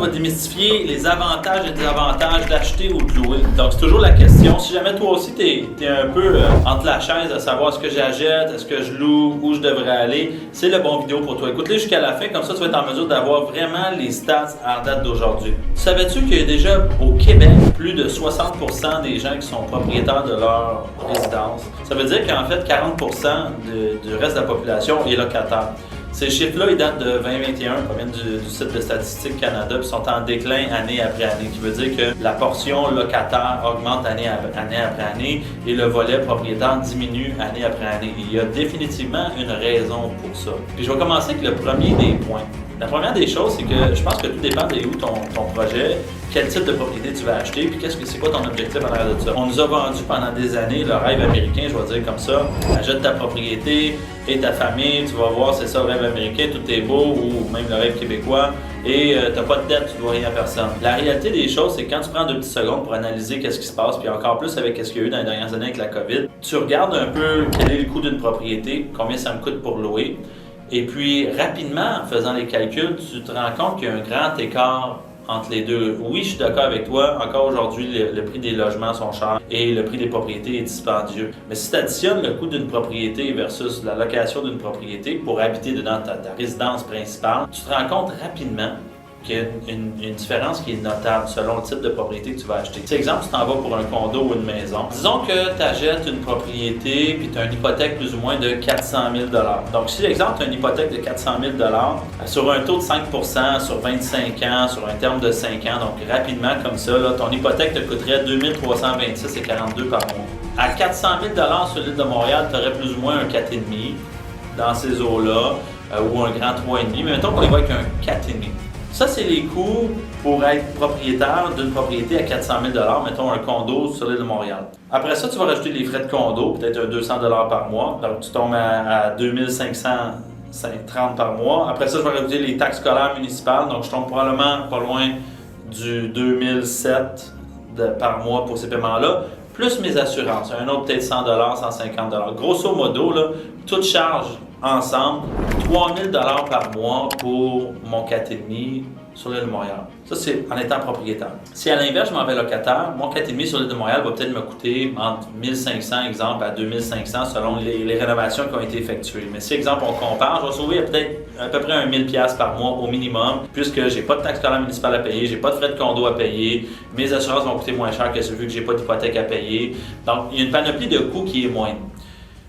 va démystifier les avantages et désavantages d'acheter ou de louer. Donc, c'est toujours la question. Si jamais toi aussi, tu es un peu entre la chaise à savoir est-ce que j'achète, est-ce que je loue, où je devrais aller, c'est le bon vidéo pour toi. Écoute-les jusqu'à la fin, comme ça, tu vas être en mesure d'avoir vraiment les stats en date d'aujourd'hui. Savais-tu qu'il y a déjà au Québec plus de 60% des gens qui sont propriétaires de leur résidence? Ça veut dire qu'en fait, 40% du reste de la population est locataire. Ces chiffres-là, ils datent de 2021, proviennent du site de Statistique Canada, puis sont en déclin année après année, qui veut dire que la portion locataire augmente année après année et le volet propriétaire diminue année après année. Il y a définitivement une raison pour ça. Puis je vais commencer avec le premier des points. La première des choses, c'est que je pense que tout dépend de où ton projet, quel type de propriété tu vas acheter, puis c'est quoi ton objectif en arrière de ça. On nous a vendu pendant des années le rêve américain, je vais dire comme ça. Achète ta propriété et ta famille, tu vas voir, c'est ça le rêve américain, tout est beau, ou même le rêve québécois, et tu n'as pas de dette, tu ne dois rien à personne. La réalité des choses, c'est que quand tu prends 2 petites secondes pour analyser qu'est-ce qui se passe, puis encore plus avec ce qu'il y a eu dans les dernières années avec la COVID, tu regardes un peu quel est le coût d'une propriété, combien ça me coûte pour louer. Et puis, rapidement, en faisant les calculs, tu te rends compte qu'il y a un grand écart entre les deux. Oui, je suis d'accord avec toi. Encore aujourd'hui, le prix des logements sont chers et le prix des propriétés est dispendieux. Mais si tu additionnes le coût d'une propriété versus la location d'une propriété pour habiter dedans ta résidence principale, tu te rends compte rapidement qu'il y a une différence qui est notable selon le type de propriété que tu vas acheter. Si exemple, tu t'en vas pour un condo ou une maison. Disons que tu achètes une propriété puis tu as une hypothèque plus ou moins de 400 000 $. Donc, si l'exemple, tu as une hypothèque de 400 000 $ sur un taux de 5 % sur 25 ans, sur un terme de 5 ans, donc rapidement comme ça, là, ton hypothèque te coûterait 2 326,42 par mois. À 400 000 $ sur l'île de Montréal, tu aurais plus ou moins un 4,5 dans ces eaux-là, ou un grand 3,5, mais mettons qu'on les voit avec un 4,5. Ça, c'est les coûts pour être propriétaire d'une propriété à 400 000 $, mettons un condo sur l'île de Montréal. Après ça, tu vas rajouter les frais de condo, peut-être un 200 $ par mois, donc tu tombes à 2 530 par mois. Après ça, je vais rajouter les taxes scolaires municipales, donc je tombe probablement pas loin du 2007 par mois pour ces paiements-là, plus mes assurances, un autre peut-être 100 $, 150 $. Grosso modo, là, toute charge ensemble, 3 000 $ par mois pour mon 4,5 sur l'île de Montréal. Ça, c'est en étant propriétaire. Si à l'inverse, je m'en vais locataire, mon 4,5 sur l'île de Montréal va peut-être me coûter entre 1 500, exemple, à 2 500 selon les rénovations qui ont été effectuées. Mais si, exemple, on compare, je vais sauver peut-être à peu près 1 000 $ par mois au minimum, puisque j'ai pas de taxe scolaire municipale à payer, j'ai pas de frais de condo à payer, mes assurances vont coûter moins cher que celui que j'ai pas d'hypothèque à payer. Donc, il y a une panoplie de coûts qui est moindre.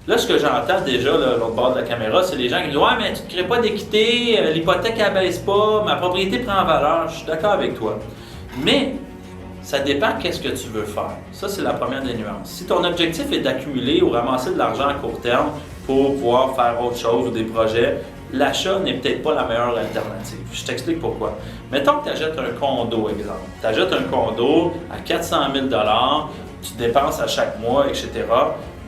Là, ce que j'entends déjà, l'autre bord de la caméra, c'est les gens qui disent « Ouais, mais tu ne crées pas d'équité, l'hypothèque ne baisse pas, ma propriété prend en valeur. » Je suis d'accord avec toi. Mais ça dépend qu'est-ce que tu veux faire. Ça, c'est la première des nuances. Si ton objectif est d'accumuler ou ramasser de l'argent à court terme pour pouvoir faire autre chose ou des projets, l'achat n'est peut-être pas la meilleure alternative. Je t'explique pourquoi. Mettons que tu achètes un condo, exemple. Tu achètes un condo à 400 000 $, tu dépenses à chaque mois, etc.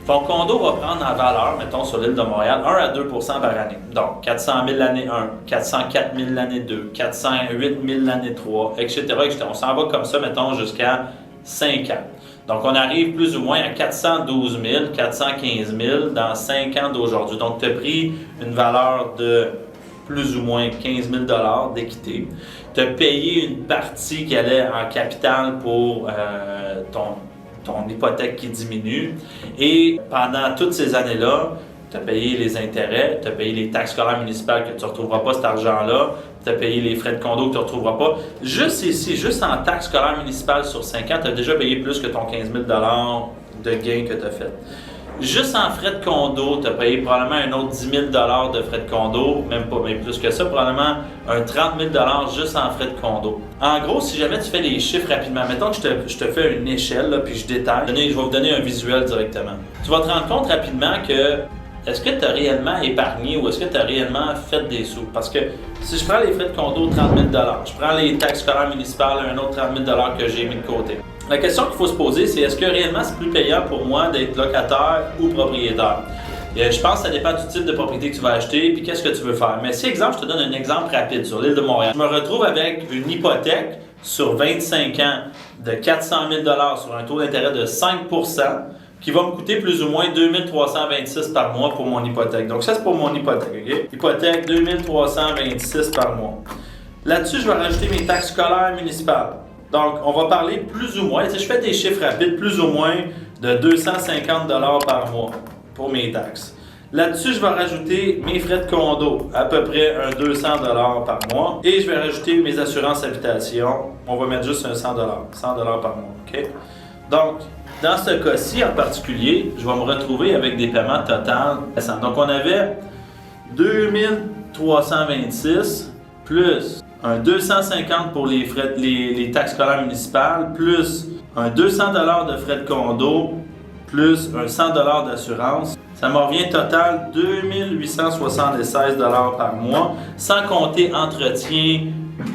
Ton condo va prendre en valeur, mettons sur l'île de Montréal, 1 à 2 % par année. Donc, 400 000 l'année 1, 404 000 l'année 2, 408 000 l'année 3, etc., etc. On s'en va comme ça, mettons, jusqu'à 5 ans. Donc, on arrive plus ou moins à 412 000, 415 000 dans 5 ans d'aujourd'hui. Donc, tu as pris une valeur de plus ou moins 15 000 $ d'équité. Tu as payé une partie qui allait en capital pour ton hypothèque qui diminue. Et pendant toutes ces années-là, tu as payé les intérêts, tu as payé les taxes scolaires municipales que tu ne retrouveras pas cet argent-là, tu as payé les frais de condo que tu ne retrouveras pas. Juste ici, juste en taxes scolaires municipales sur 5 ans, tu as déjà payé plus que ton 15 000 $ de gains que tu as fait. Juste en frais de condo, tu as payé probablement un autre 10 000 $ de frais de condo, même pas, mais plus que ça, probablement un 30 000 $ juste en frais de condo. En gros, si jamais tu fais les chiffres rapidement, mettons que je te fais une échelle, là, puis je détaille, je vais vous donner un visuel directement. Tu vas te rendre compte rapidement que est-ce que tu as réellement épargné ou est-ce que tu as réellement fait des sous? Parce que si je prends les frais de condo, 30 000 $, je prends les taxes scolaires municipales, un autre 30 000 $ que j'ai mis de côté. La question qu'il faut se poser, c'est est-ce que réellement c'est plus payant pour moi d'être locataire ou propriétaire? Je pense que ça dépend du type de propriété que tu vas acheter et qu'est-ce que tu veux faire. Mais si, exemple, je te donne un exemple rapide sur l'île de Montréal. Je me retrouve avec une hypothèque sur 25 ans de 400 000 $ sur un taux d'intérêt de 5 % qui va me coûter plus ou moins 2 326 par mois pour mon hypothèque. Donc ça, c'est pour mon hypothèque, OK? Hypothèque 2 326 par mois. Là-dessus, je vais rajouter mes taxes scolaires municipales. Donc, on va parler plus ou moins, je fais des chiffres rapides, plus ou moins de 250 $ par mois pour mes taxes. Là-dessus, je vais rajouter mes frais de condo, à peu près un 200 $ par mois. Et je vais rajouter mes assurances habitation. On va mettre juste un 100 $, 100 $ par mois. OK? Donc, dans ce cas-ci en particulier, je vais me retrouver avec des paiements totaux. Donc, on avait 2326 plus un 250 pour les frais, les taxes scolaires municipales, plus un 200 $ de frais de condo, plus un 100 $ d'assurance. Ça me revient total 2876 $ par mois, sans compter entretien,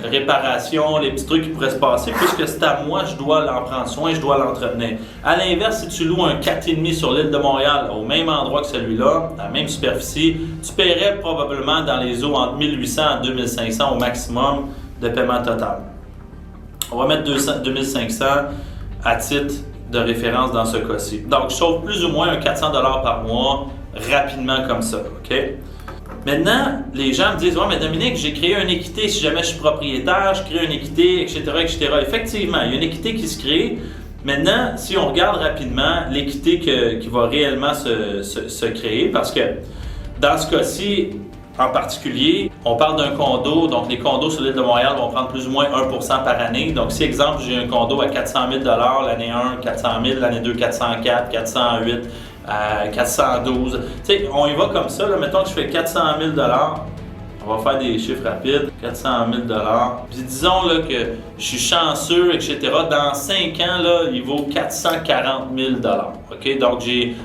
réparation, les petits trucs qui pourraient se passer, puisque c'est à moi, je dois l'en prendre soin, je dois l'entretenir. À l'inverse, si tu loues un 4,5 sur l'île de Montréal, au même endroit que celui-là, à la même superficie, tu paierais probablement dans les eaux entre 1800 et 2500 au maximum de paiement total. On va mettre 2500 à titre de référence dans ce cas-ci. Donc, je sauve plus ou moins un 400 $ par mois rapidement comme ça. OK? Maintenant, les gens me disent « Ouais, mais Dominique, j'ai créé une équité. Si jamais je suis propriétaire, je crée une équité, etc. etc. » Effectivement, il y a une équité qui se crée. Maintenant, si on regarde rapidement l'équité qui va réellement se créer, parce que dans ce cas-ci, en particulier, on parle d'un condo, donc les condos sur l'île de Montréal vont prendre plus ou moins 1% par année. Donc, si, exemple, j'ai un condo à 400 000 $ l'année 1, 400 000, l'année 2, 404, 408, 412. Tu sais, on y va comme ça. Là. Mettons que je fais 400 000 $. On va faire des chiffres rapides. 400 000 $. Puis disons là, que je suis chanceux, etc. Dans 5 ans, là, il vaut 440 000 $. OK? Donc,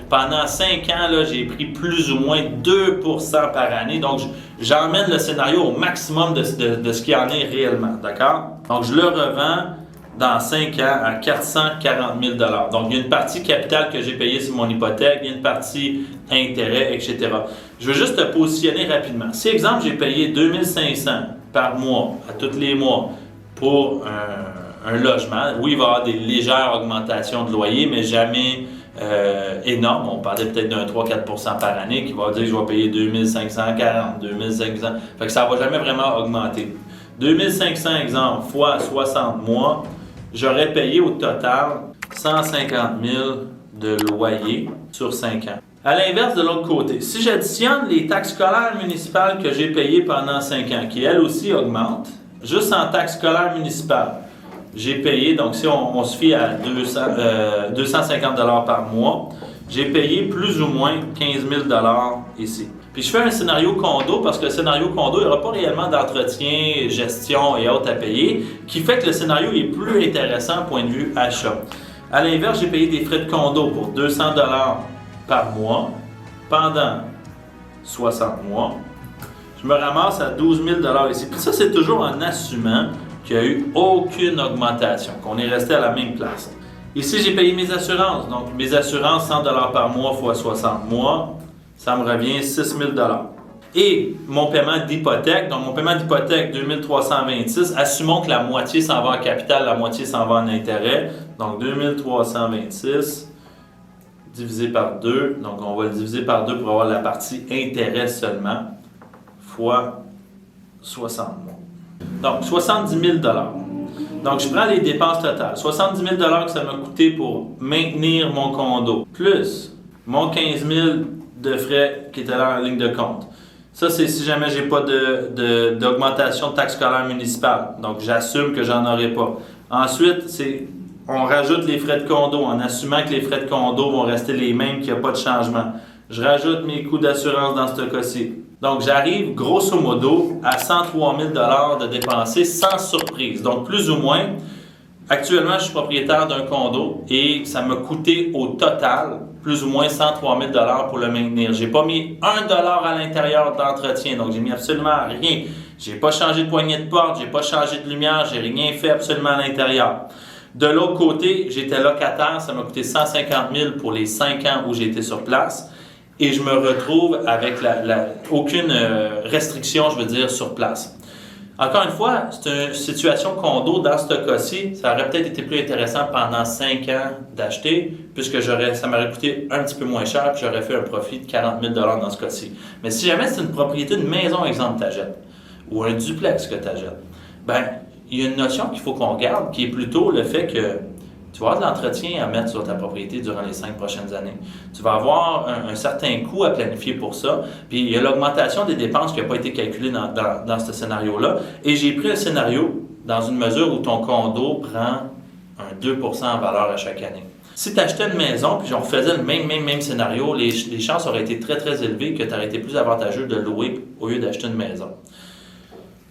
pendant 5 ans, là, j'ai pris plus ou moins 2% par année. Donc, j'emmène le scénario au maximum de ce qu'il y en est réellement. D'accord? Donc, je le revends dans 5 ans à 440 000 $. Donc, il y a une partie capitale que j'ai payée sur mon hypothèque, il y a une partie intérêt, etc. Je veux juste te positionner rapidement. Si, exemple, j'ai payé 2500 par mois, à tous les mois, pour un logement, oui, il va y avoir des légères augmentations de loyer, mais jamais énorme. On parlait peut-être d'un 3-4% par année qui va dire que je vais payer 2540, 2500. Fait que ça ne va jamais vraiment augmenter. 2500, exemple, fois 60 mois, j'aurais payé au total 150 000 de loyer sur 5 ans. À l'inverse, de l'autre côté, si j'additionne les taxes scolaires municipales que j'ai payées pendant 5 ans, qui elles aussi augmentent, juste en taxes scolaires municipales, j'ai payé, donc si on se fie à 250 $ par mois, j'ai payé plus ou moins 15 000 $ ici. Puis je fais un scénario condo parce que le scénario condo, il n'y aura pas réellement d'entretien, gestion et autres à payer, qui fait que le scénario est plus intéressant point de vue achat. À l'inverse, j'ai payé des frais de condo pour 200 $ par mois pendant 60 mois. Je me ramasse à 12 000 $ ici. Puis ça, c'est toujours en assumant qu'il n'y a eu aucune augmentation, qu'on est resté à la même place. Ici, j'ai payé mes assurances. Donc, mes assurances, 100 $ par mois fois 60 mois, ça me revient 6 000 $. Et mon paiement d'hypothèque, donc mon paiement d'hypothèque 2326, assumons que la moitié s'en va en capital, la moitié s'en va en intérêt. Donc 2326 divisé par 2, donc on va le diviser par 2 pour avoir la partie intérêt seulement, fois 60 mois. Donc 70 000 $. Donc je prends les dépenses totales. 70 000 $ que ça m'a coûté pour maintenir mon condo, plus mon 15 000 de frais qui étaient là en ligne de compte. Ça, c'est si jamais j'ai pas d'augmentation de taxes scolaires municipales. Donc, j'assume que j'en aurai pas. Ensuite, on rajoute les frais de condo en assumant que les frais de condo vont rester les mêmes, qu'il n'y a pas de changement. Je rajoute mes coûts d'assurance dans ce cas-ci. Donc, j'arrive grosso modo à 103 000 $ de dépensés sans surprise. Donc, plus ou moins, actuellement, je suis propriétaire d'un condo et ça m'a coûté au total plus ou moins 103 000 $ pour le maintenir. Je n'ai pas mis $1 à l'intérieur d'entretien, donc j'ai mis absolument rien. Je n'ai pas changé de poignée de porte, je n'ai pas changé de lumière, je n'ai rien fait absolument à l'intérieur. De l'autre côté, j'étais locataire, ça m'a coûté 150 000 pour les 5 ans où j'ai été sur place et je me retrouve avec aucune restriction, je veux dire, sur place. Encore une fois, c'est une situation condo. Dans ce cas-ci, ça aurait peut-être été plus intéressant pendant 5 ans d'acheter, puisque ça m'aurait coûté un petit peu moins cher, puis j'aurais fait un profit de 40 000 $ dans ce cas-ci. Mais si jamais c'est une propriété, une maison, exemple, que tu achètes, ou un duplex que tu achètes, Ben, il y a une notion qu'il faut qu'on regarde qui est plutôt le fait que tu vas avoir de l'entretien à mettre sur ta propriété durant les 5 prochaines années. Tu vas avoir un certain coût à planifier pour ça. Puis il y a l'augmentation des dépenses qui n'a pas été calculée dans ce scénario-là. Et j'ai pris un scénario dans une mesure où ton condo prend un 2% en valeur à chaque année. Si tu achetais une maison, puis on refaisait le même scénario, les chances auraient été très, très élevées que tu aurais été plus avantageux de louer au lieu d'acheter une maison.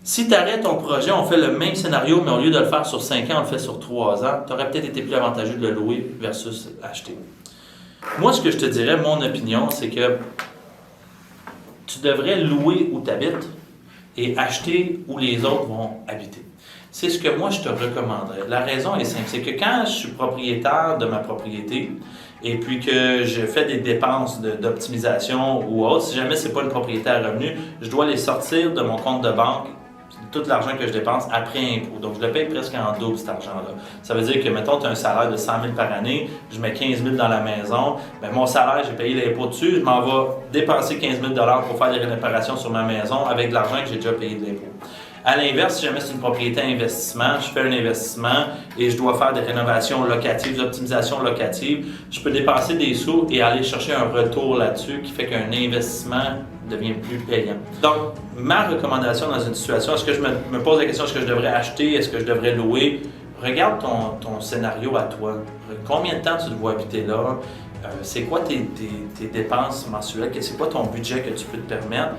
Si tu arrêtes ton projet, on fait le même scénario, mais au lieu de le faire sur 5 ans, on le fait sur 3 ans, tu aurais peut-être été plus avantageux de le louer versus acheter. Moi, ce que je te dirais, mon opinion, c'est que tu devrais louer où tu habites et acheter où les autres vont habiter. C'est ce que moi, je te recommanderais. La raison est simple, c'est que quand je suis propriétaire de ma propriété et puis que je fais des dépenses d'optimisation ou autre, si jamais ce n'est pas une propriété à revenu, je dois les sortir de mon compte de banque, tout l'argent que je dépense après impôt. Donc, je le paye presque en double, cet argent-là. Ça veut dire que, mettons, tu as un salaire de 100 000 par année, je mets 15 000 dans la maison, bien, mon salaire, j'ai payé l'impôt dessus, je m'en vais dépenser 15 000 pour faire des réparations sur ma maison avec de l'argent que j'ai déjà payé de l'impôt. À l'inverse, si jamais c'est une propriété à investissement, je fais un investissement et je dois faire des rénovations locatives, des optimisations locatives, je peux dépenser des sous et aller chercher un retour là-dessus qui fait qu'un investissement devient plus payant. Donc, ma recommandation dans une situation, est-ce que je me pose la question, est-ce que je devrais acheter, est-ce que je devrais louer? Regarde ton scénario à toi. Combien de temps tu te vois habiter là? C'est quoi tes dépenses mensuelles? C'est quoi ton budget que tu peux te permettre?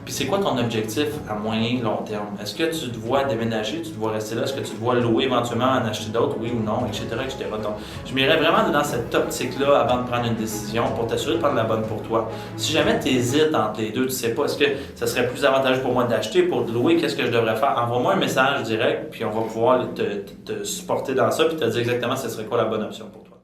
Puis c'est quoi ton objectif à moyen et long terme? Est-ce que tu te vois déménager, tu te vois rester là? Est-ce que tu te vois louer éventuellement, en acheter d'autres, oui ou non, etc., etc. Donc, je m'irais vraiment dans cette optique-là avant de prendre une décision pour t'assurer de prendre la bonne pour toi. Si jamais tu hésites entre les deux, tu ne sais pas, est-ce que ça serait plus avantageux pour moi d'acheter, pour de louer, qu'est-ce que je devrais faire? Envoie-moi un message direct, puis on va pouvoir te supporter dans ça, puis te dire exactement ce serait quoi la bonne option pour toi.